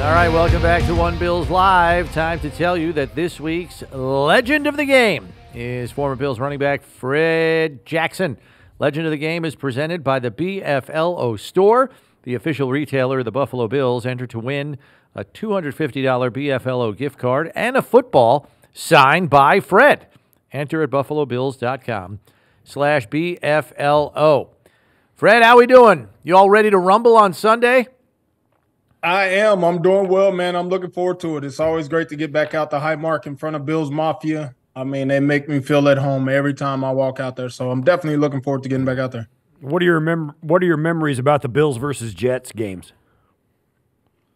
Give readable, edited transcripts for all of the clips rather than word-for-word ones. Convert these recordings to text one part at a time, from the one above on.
All right, welcome back to One Bills Live. Time to tell you that this week's legend of the game is former Bills running back Fred Jackson. Legend of the game is presented by the BFLO store, the official retailer of the Buffalo Bills. Enter to win a $250 BFLO gift card and a football signed by Fred. Enter at buffalobills.com/BFLO. Fred, how we doing? You all ready to rumble on Sunday? I am. I'm doing well, man. I'm looking forward to it. It's always great to get back out to Highmark in front of Bills Mafia. I mean, they make me feel at home every time I walk out there. So I'm definitely looking forward to getting back out there. What are your memories about the Bills versus Jets games?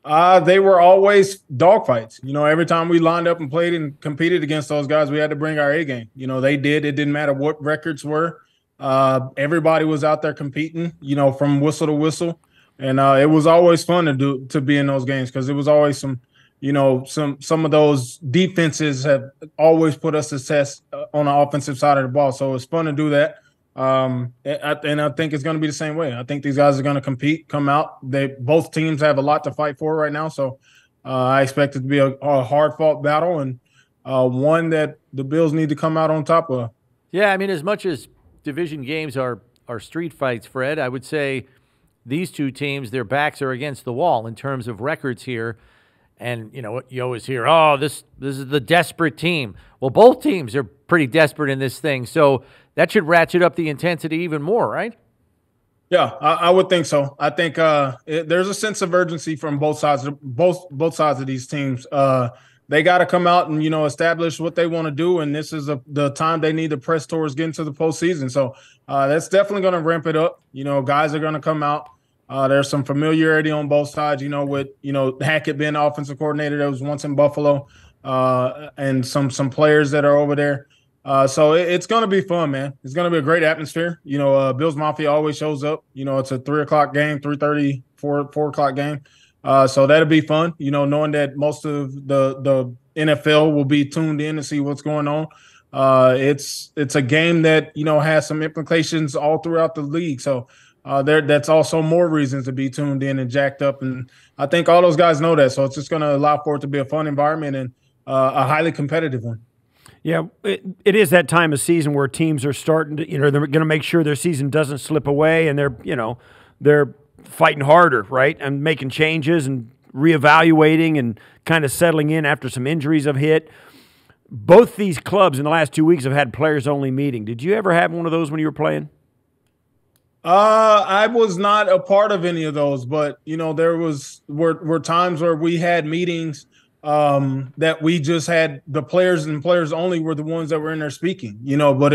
They were always dogfights. You know, every time we lined up and played and competed against those guys, we had to bring our A game. You know, they did. It didn't matter what records were. Everybody was out there competing, you know, from whistle to whistle. And it was always fun to be in those games because it was always some of those defenses have always put us to test on the offensive side of the ball. So it's fun to do that. And I think it's going to be the same way. I think these guys are going to compete, come out. Both teams have a lot to fight for right now. So I expect it to be a hard-fought battle and one that the Bills need to come out on top of. Yeah, I mean, as much as division games are street fights, Fred, I would say these two teams, their backs are against the wall in terms of records here. And, you know, you always hear, oh, this is the desperate team. Well, both teams are pretty desperate in this thing. So that should ratchet up the intensity even more, right? Yeah, I would think so. I think there's a sense of urgency from both sides of these teams. They got to come out and, you know, establish what they want to do. And this is the time they need to press towards getting to the postseason. So that's definitely going to ramp it up. You know, guys are going to come out. There's some familiarity on both sides, you know, with, you know, Hackett being the offensive coordinator that was once in Buffalo and some players that are over there. So it's going to be fun, man. It's going to be a great atmosphere. You know, Bills Mafia always shows up. You know, it's a 3 o'clock game, 3:30, 4 o'clock game. So that'll be fun, you know, knowing that most of the NFL will be tuned in to see what's going on. It's a game that, you know, has some implications all throughout the league. So that's also more reasons to be tuned in and jacked up. And I think all those guys know that. So it's just going to allow for it to be a fun environment and a highly competitive one. Yeah, it is that time of season where teams are starting to, you know, they're going to make sure their season doesn't slip away, and they're fighting harder, right, and making changes and reevaluating and kind of settling in after some injuries have hit. Both these clubs in the last 2 weeks have had players-only meeting. Did you ever have one of those when you were playing? I was not a part of any of those, but, you know, there were times where we had meetings that we just had the players and players only were the ones that were in there speaking, you know, but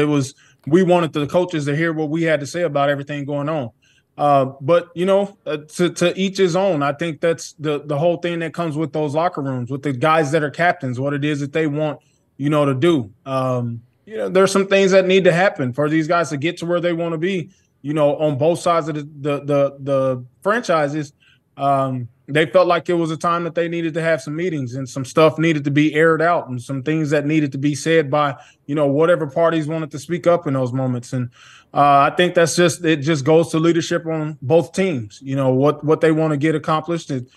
we wanted the coaches to hear what we had to say about everything going on. But, you know, to each his own. I think that's the whole thing that comes with those locker rooms, with the guys that are captains, what it is that they want, you know, to do. You know, there's some things that need to happen for these guys to get to where they want to be, you know, on both sides of the franchises. They felt like it was a time that they needed to have some meetings and some stuff needed to be aired out and some things that needed to be said by, you know, whatever parties wanted to speak up in those moments. And I think it just goes to leadership on both teams, you know, what they want to get accomplished and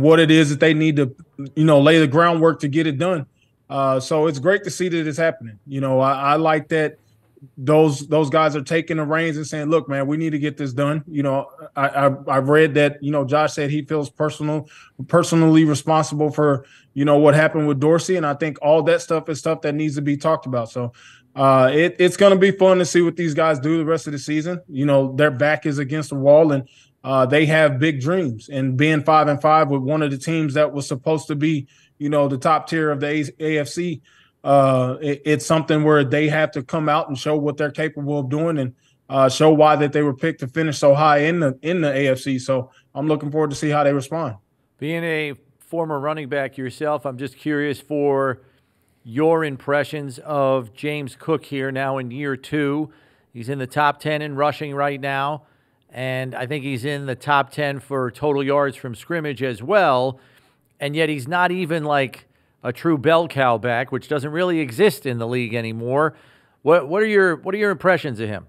what it is that they need to, you know, lay the groundwork to get it done. So it's great to see that it's happening. You know, I like that those guys are taking the reins and saying, look, man, we need to get this done. You know, I've read that, you know, Josh said he feels personally responsible for, you know, what happened with Dorsey. And I think all that stuff is stuff that needs to be talked about. So it's going to be fun to see what these guys do the rest of the season. You know, their back is against the wall and they have big dreams, and being 5-5 with one of the teams that was supposed to be, you know, the top tier of the AFC. It's something where they have to come out and show what they're capable of doing and show why that they were picked to finish so high in the AFC. So I'm looking forward to see how they respond. Being a former running back yourself, I'm just curious for your impressions of James Cook here now in year 2. He's in the top 10 in rushing right now, and I think he's in the top 10 for total yards from scrimmage as well, and yet he's not even like a true bell cow back, which doesn't really exist in the league anymore. What are your impressions of him?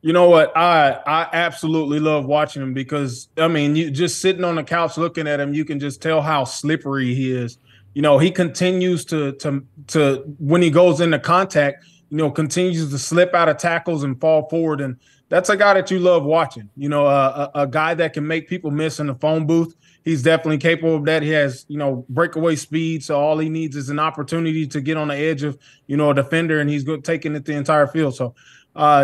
You know what? I absolutely love watching him because I mean, you just sitting on the couch looking at him, you can just tell how slippery he is. You know, he continues to when he goes into contact, you know, continues to slip out of tackles and fall forward, and that's a guy that you love watching. You know, a guy that can make people miss in the phone booth. He's definitely capable of that. He has, you know, breakaway speed, so all he needs is an opportunity to get on the edge of, you know, a defender, and he's taking it the entire field. So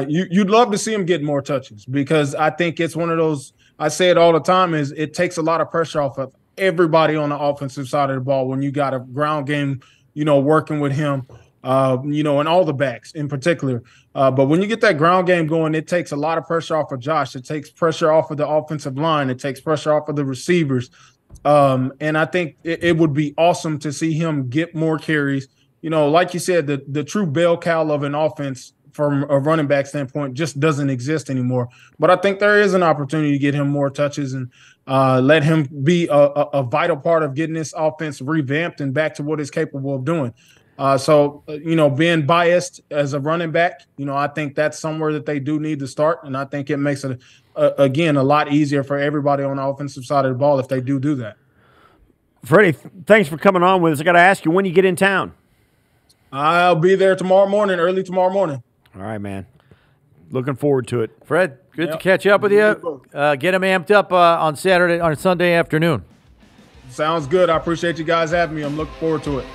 you'd love to see him get more touches because I think it's one of those. I say it all the time: is it takes a lot of pressure off of everybody on the offensive side of the ball when you got a ground game, you know, working with him, you know, and all the backs in particular. But when you get that ground game going, it takes a lot of pressure off of Josh. It takes pressure off of the offensive line. It takes pressure off of the receivers. And I think it would be awesome to see him get more carries. You know, like you said, the true bell cow of an offense from a running back standpoint just doesn't exist anymore. But I think there is an opportunity to get him more touches and let him be a vital part of getting this offense revamped and back to what it's capable of doing. So, you know, being biased as a running back, you know, I think that's somewhere that they do need to start. And I think it makes it, again, a lot easier for everybody on the offensive side of the ball if they do that. Freddie, thanks for coming on with us. I got to ask you, when you get in town? I'll be there tomorrow morning, early tomorrow morning. All right, man. Looking forward to it. Fred, good to catch up with you. Get him amped up on Sunday afternoon. Sounds good. I appreciate you guys having me. I'm looking forward to it.